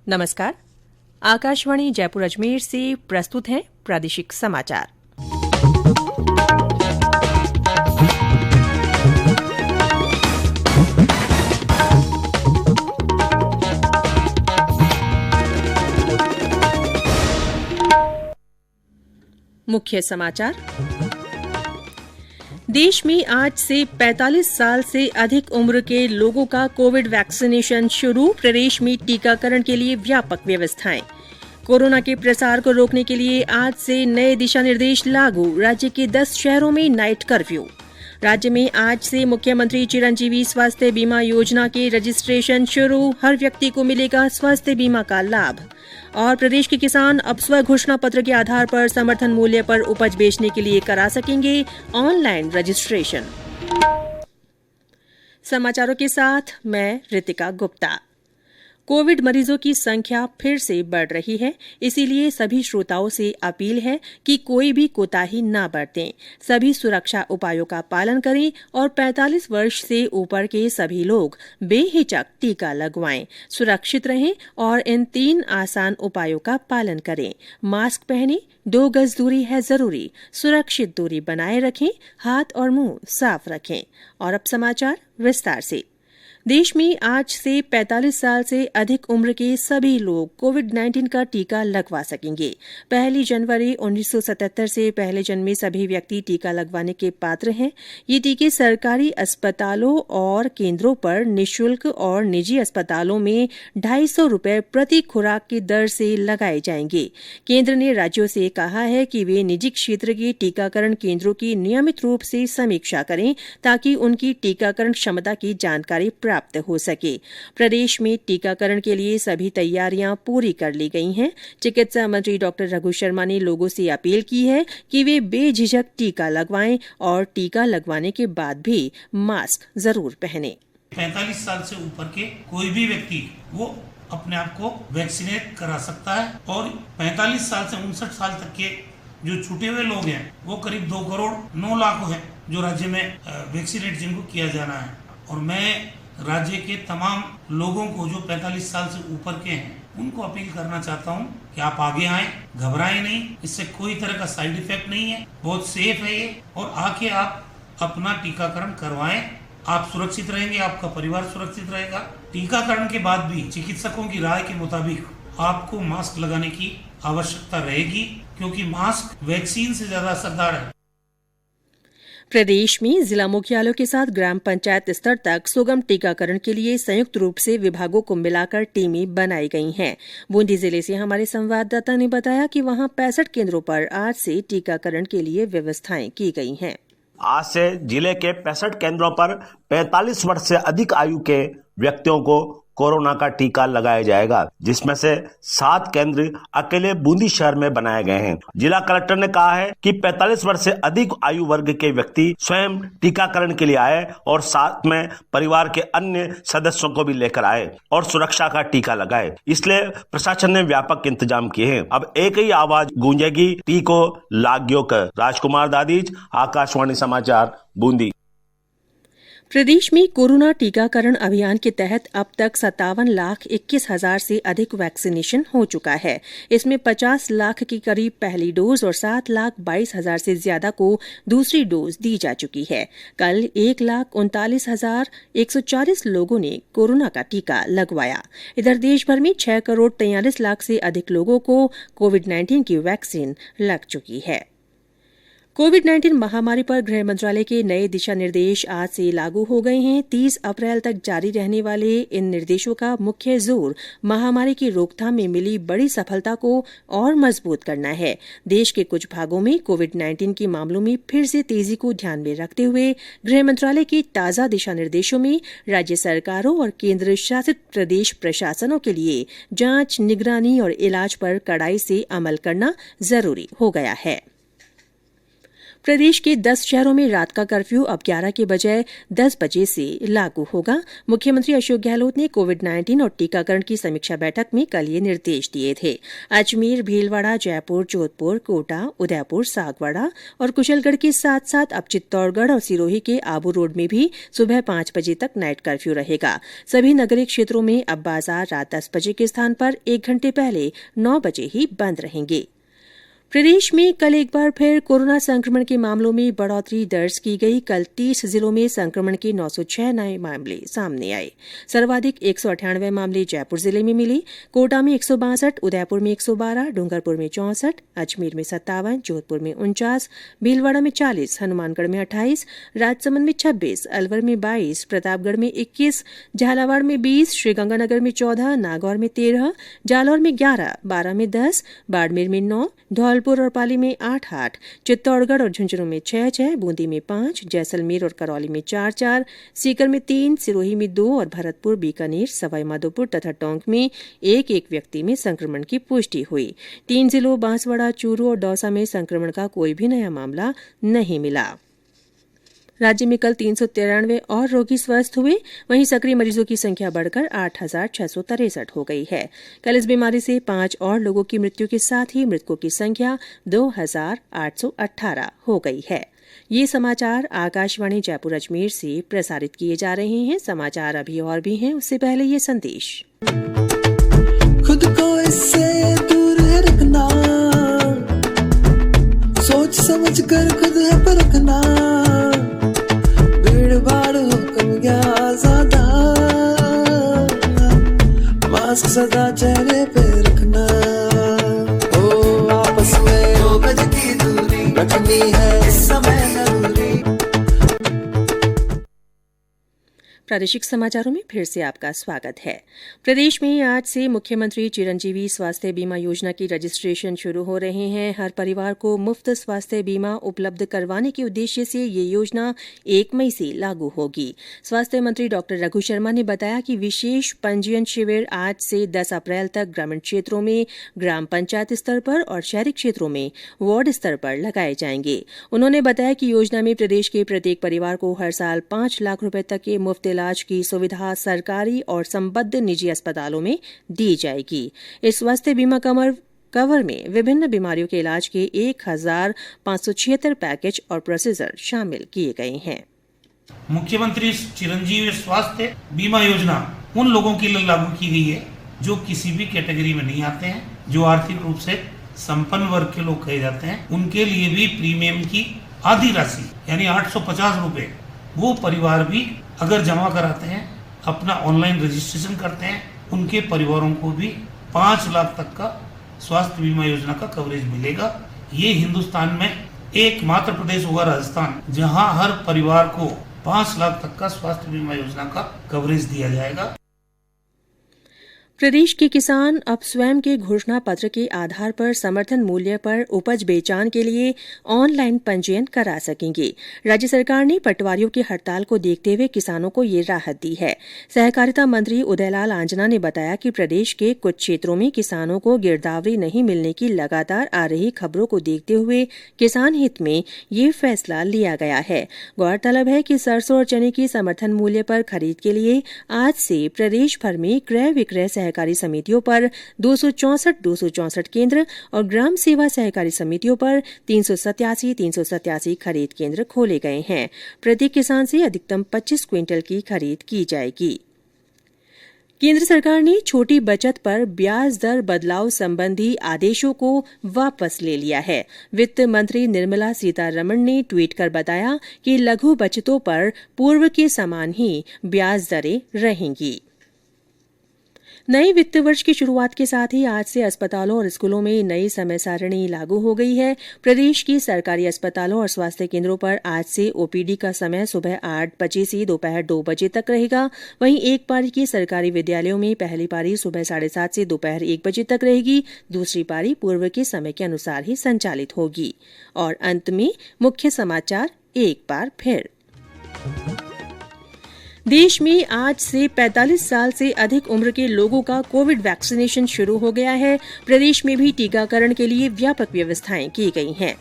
नमस्कार। आकाशवाणी जयपुर अजमेर से प्रस्तुत हैं प्रादेशिक समाचार। मुख्य समाचार। देश में आज से 45 साल से अधिक उम्र के लोगों का कोविड वैक्सीनेशन शुरू। प्रदेश में टीकाकरण के लिए व्यापक व्यवस्थाएं। कोरोना के प्रसार को रोकने के लिए आज से नए दिशा निर्देश लागू। राज्य के 10 शहरों में नाइट कर्फ्यू। राज्य में आज से मुख्यमंत्री चिरंजीवी स्वास्थ्य बीमा योजना के रजिस्ट्रेशन शुरू। हर व्यक्ति को मिलेगा स्वास्थ्य बीमा का लाभ। और प्रदेश के किसान अब स्व घोषणा पत्र के आधार पर समर्थन मूल्य पर उपज बेचने के लिए करा सकेंगे ऑनलाइन रजिस्ट्रेशन। समाचारों के साथ मैं रितिका गुप्ता। कोविड मरीजों की संख्या फिर से बढ़ रही है, इसीलिए सभी श्रोताओं से अपील है कि कोई भी कोताही न बरतें। सभी सुरक्षा उपायों का पालन करें और 45 वर्ष से ऊपर के सभी लोग बेहिचक टीका लगवाएं। सुरक्षित रहें और इन 3 आसान उपायों का पालन करें। मास्क पहनें, 2 गज दूरी है जरूरी, सुरक्षित दूरी बनाए रखें, हाथ और मुंह साफ रखें। और अब समाचार विस्तार से। देश में आज से 45 साल से अधिक उम्र के सभी लोग कोविड-19 का टीका लगवा सकेंगे। 1 जनवरी 1977 से पहले जन्मे सभी व्यक्ति टीका लगवाने के पात्र हैं। ये टीके सरकारी अस्पतालों और केंद्रों पर निःशुल्क और निजी अस्पतालों में 250 रुपए प्रति खुराक की दर से लगाए जाएंगे। केंद्र ने राज्यों से कहा है कि वे निजी क्षेत्र के टीकाकरण केंद्रों की नियमित रूप से समीक्षा करें ताकि उनकी टीकाकरण क्षमता की जानकारी प्राप्त हो सके। प्रदेश में टीकाकरण के लिए सभी तैयारियां पूरी कर ली गई हैं। चिकित्सा मंत्री डॉक्टर रघु शर्मा ने लोगों से अपील की है कि वे बेझिझक टीका लगवाएं और टीका लगवाने के बाद भी मास्क जरूर पहनें। 45 साल से ऊपर के कोई भी व्यक्ति वो अपने आप को वैक्सीनेट करा सकता है और 45 साल से 59 साल तक के जो छूटे हुए लोग हैं वो करीब 2 करोड़ 9 लाख हैं जो राज्य में वैक्सीनेट जिनको किया जाना है। और मैं राज्य के तमाम लोगों को जो 45 साल से ऊपर के हैं उनको अपील करना चाहता हूं कि आप आगे आएं, घबराएं नहीं। इससे कोई तरह का साइड इफेक्ट नहीं है, बहुत सेफ है ये। और आके आप अपना टीकाकरण करवाएं। आप सुरक्षित रहेंगे, आपका परिवार सुरक्षित रहेगा। टीकाकरण के बाद भी चिकित्सकों की राय के मुताबिक आपको मास्क लगाने की आवश्यकता रहेगी क्योंकि मास्क वैक्सीन से ज्यादा असरदार है। प्रदेश में जिला मुख्यालयों के साथ ग्राम पंचायत स्तर तक सुगम टीकाकरण के लिए संयुक्त रूप से विभागों को मिलाकर टीमें बनाई गई हैं। बूंदी जिले से हमारे संवाददाता ने बताया कि वहां 65 केंद्रों पर आज से टीकाकरण के लिए व्यवस्थाएं की गई हैं। आज से जिले के 65 केंद्रों पर 45 वर्ष से अधिक आयु के व्यक्तियों को कोरोना का टीका लगाया जाएगा, जिसमें से 7 केंद्र अकेले बूंदी शहर में बनाए गए हैं। जिला कलेक्टर ने कहा है कि 45 वर्ष से अधिक आयु वर्ग के व्यक्ति स्वयं टीकाकरण के लिए आए और साथ में परिवार के अन्य सदस्यों को भी लेकर आए और सुरक्षा का टीका लगाए। इसलिए प्रशासन ने व्यापक इंतजाम किए हैं। अब एक ही आवाज गूंजेगी, टीको लाग्यो कर। राजकुमार दादीज, आकाशवाणी समाचार, बूंदी। प्रदेश में कोरोना टीकाकरण अभियान के तहत अब तक 57,21,000 से अधिक वैक्सीनेशन हो चुका है। इसमें 50 लाख की करीब पहली डोज और 7,22,000 से ज्यादा को दूसरी डोज दी जा चुकी है। कल 1,39,140 लोगों ने कोरोना का टीका लगवाया। इधर देश भर में 6 करोड़ 43 लाख से अधिक लोगों को कोविड-19 की वैक्सीन लग चुकी है। कोविड-19 महामारी पर गृह मंत्रालय के नए दिशा निर्देश आज से लागू हो गए हैं। 30 अप्रैल तक जारी रहने वाले इन निर्देशों का मुख्य जोर महामारी की रोकथाम में मिली बड़ी सफलता को और मजबूत करना है। देश के कुछ भागों में कोविड-19 के मामलों में फिर से तेजी को ध्यान में रखते हुए गृह मंत्रालय के ताजा दिशा निर्देशों में राज्य सरकारों और केंद्र शासित प्रदेश प्रशासनों के लिए जांच, निगरानी और इलाज पर कड़ाई से अमल करना जरूरी हो गया है। प्रदेश के 10 शहरों में रात का कर्फ्यू अब 11 के बजाय 10 बजे से लागू होगा। मुख्यमंत्री अशोक गहलोत ने कोविड-19 और टीकाकरण की समीक्षा बैठक में कल ये निर्देश दिए थे। अजमेर, भीलवाड़ा, जयपुर, जोधपुर, कोटा, उदयपुर, सागवाड़ा और कुशलगढ़ के साथ साथ अब चित्तौड़गढ़ और सिरोही के आबू रोड में भी सुबह 5 बजे तक नाइट कर्फ्यू रहेगा। सभी नगरीय क्षेत्रों में अब बाजार रात 10 बजे के स्थान पर 1 घंटे पहले 9 बजे ही बंद रहेंगे। प्रदेश में कल एक बार फिर कोरोना संक्रमण के मामलों में बढ़ोतरी दर्ज की गई। कल 30 जिलों में संक्रमण के 906 नए मामले सामने आए। सर्वाधिक 198 मामले जयपुर जिले में मिले। कोटा में 162, उदयपुर में 112, डूंगरपुर में 64, अजमेर में 57, जोधपुर में 49, भीलवाड़ा में 40, हनुमानगढ़ में 28, राजसमंद में 26, अलवर में 22, प्रतापगढ़ में 21, झालावाड़ में 20, श्रीगंगानगर में 14, नागौर में 13, जालौर में 11, बारां में 10, बाड़मेर में 9, धौलपुर और पाली में 8-8, चित्तौड़गढ़ और झुंझुनू में 6-6, बूंदी में 5, जैसलमेर और करौली में 4-4, सीकर में 3, सिरोही में 2 और भरतपुर, बीकानेर, सवाईमाधोपुर तथा टोंक में 1-1 व्यक्ति में संक्रमण की पुष्टि हुई। 3 जिलों बांसवाड़ा, चूरू और दौसा में संक्रमण का कोई भी नया मामला नहीं मिला। राज्य में कल 393 और रोगी स्वस्थ हुए। वहीं सक्रिय मरीजों की संख्या बढ़कर 8,663 हो गई है। कल इस बीमारी से 5 और लोगों की मृत्यु के साथ ही मृतकों की संख्या 2,818 हो गई है। ये समाचार आकाशवाणी जयपुर अजमेर से प्रसारित किए जा रहे हैं। समाचार अभी और भी हैं, उससे पहले ये संदेश। खुद को इससे दूर रखना, सोच समझ कर खुद है परखना, भीड़-भाड़ हो कम या ज्यादा, मास्क सदा चेहरे पे रखना, ओ आपस में 2 गज की दूरी रखनी है इस समय जरूरी। प्रादेशिक समाचारों में फिर से आपका स्वागत है। प्रदेश में आज से मुख्यमंत्री चिरंजीवी स्वास्थ्य बीमा योजना की रजिस्ट्रेशन शुरू हो रहे हैं। हर परिवार को मुफ्त स्वास्थ्य बीमा उपलब्ध करवाने के उद्देश्य से ये योजना 1 मई से लागू होगी। स्वास्थ्य मंत्री डॉ रघु शर्मा ने बताया कि विशेष पंजीयन शिविर आज से 10 अप्रैल तक ग्रामीण क्षेत्रों में ग्राम पंचायत स्तर पर और शहरी क्षेत्रों में वार्ड स्तर पर लगाए जाएंगे। उन्होंने बताया कि योजना में प्रदेश के प्रत्येक परिवार को हर साल 5 लाख रुपए तक के मुफ्त इलाज की सुविधा सरकारी और संबद्ध निजी अस्पतालों में दी जाएगी। इस स्वास्थ्य बीमा कवर में विभिन्न बीमारियों के इलाज के 1,576 पैकेज और प्रोसीजर शामिल किए गए हैं। मुख्यमंत्री चिरंजीवी स्वास्थ्य बीमा योजना उन लोगों के लिए लागू की गई है जो किसी भी कैटेगरी में नहीं आते हैं, जो आर्थिक रूप से संपन्न वर्ग के लोग कहे जाते हैं। उनके लिए भी प्रीमियम की आधी राशि यानी 850 रुपए वो परिवार भी अगर जमा कराते हैं, अपना ऑनलाइन रजिस्ट्रेशन करते हैं, उनके परिवारों को भी 5 लाख तक का स्वास्थ्य बीमा योजना का कवरेज मिलेगा। ये हिंदुस्तान में एकमात्र प्रदेश होगा राजस्थान जहां हर परिवार को 5 लाख तक का स्वास्थ्य बीमा योजना का कवरेज दिया जाएगा। प्रदेश के किसान अब स्वयं के घोषणा पत्र के आधार पर समर्थन मूल्य पर उपज बेचान के लिए ऑनलाइन पंजीयन करा सकेंगे। राज्य सरकार ने पटवारियों की हड़ताल को देखते हुए किसानों को ये राहत दी है। सहकारिता मंत्री उदयलाल आंजना ने बताया कि प्रदेश के कुछ क्षेत्रों में किसानों को गिरदावरी नहीं मिलने की लगातार आ रही खबरों को देखते हुए किसान हित में ये फैसला लिया गया है। गौरतलब है कि सरसों और चने की समर्थन मूल्य पर खरीद के लिए आज से प्रदेश भर में क्रय विक्रय सहकारी समितियों पर 264 केंद्र और ग्राम सेवा सहकारी समितियों पर 387 खरीद केंद्र खोले गए हैं। प्रति किसान से अधिकतम 25 क्विंटल की खरीद की जाएगी। केंद्र सरकार ने छोटी बचत पर ब्याज दर बदलाव संबंधी आदेशों को वापस ले लिया है। वित्त मंत्री निर्मला सीतारमण ने ट्वीट कर बताया कि लघु बचतों पर पूर्व के समान ही ब्याज दरें रहेंगी। नए वित्त वर्ष की शुरुआत के साथ ही आज से अस्पतालों और स्कूलों में नई समय सारणी लागू हो गई है। प्रदेश की सरकारी अस्पतालों और स्वास्थ्य केंद्रों पर आज से ओपीडी का समय सुबह 8 बजे से दोपहर 2 बजे तक रहेगा। वहीं एक पारी के सरकारी विद्यालयों में पहली पारी सुबह 7:30 से दोपहर 1 बजे तक रहेगी। दूसरी पारी पूर्व के समय के अनुसार ही संचालित होगी। और अंत में मुख्य समाचार एक बार फिर। देश में आज से 45 साल से अधिक उम्र के लोगों का कोविड वैक्सीनेशन शुरू हो गया है। प्रदेश में भी टीकाकरण के लिए व्यापक व्यवस्थाएं की गई हैं।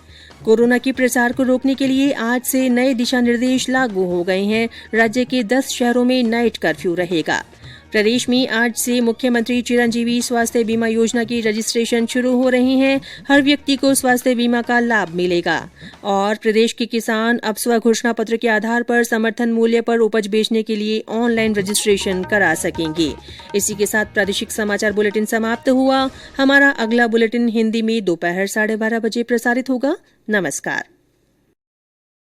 कोरोना के प्रसार को रोकने के लिए आज से नए दिशा निर्देश लागू हो गए हैं। राज्य के 10 शहरों में नाइट कर्फ्यू रहेगा। प्रदेश में आज से मुख्यमंत्री चिरंजीवी स्वास्थ्य बीमा योजना की रजिस्ट्रेशन शुरू हो रही है। हर व्यक्ति को स्वास्थ्य बीमा का लाभ मिलेगा। और प्रदेश के किसान अब स्व घोषणा पत्र के आधार पर समर्थन मूल्य पर उपज बेचने के लिए ऑनलाइन रजिस्ट्रेशन करा सकेंगे। इसी के साथ प्रादेशिक समाचार बुलेटिन समाप्त हुआ। हमारा अगला बुलेटिन हिंदी में दोपहर 12:30 बजे प्रसारित होगा। नमस्कार।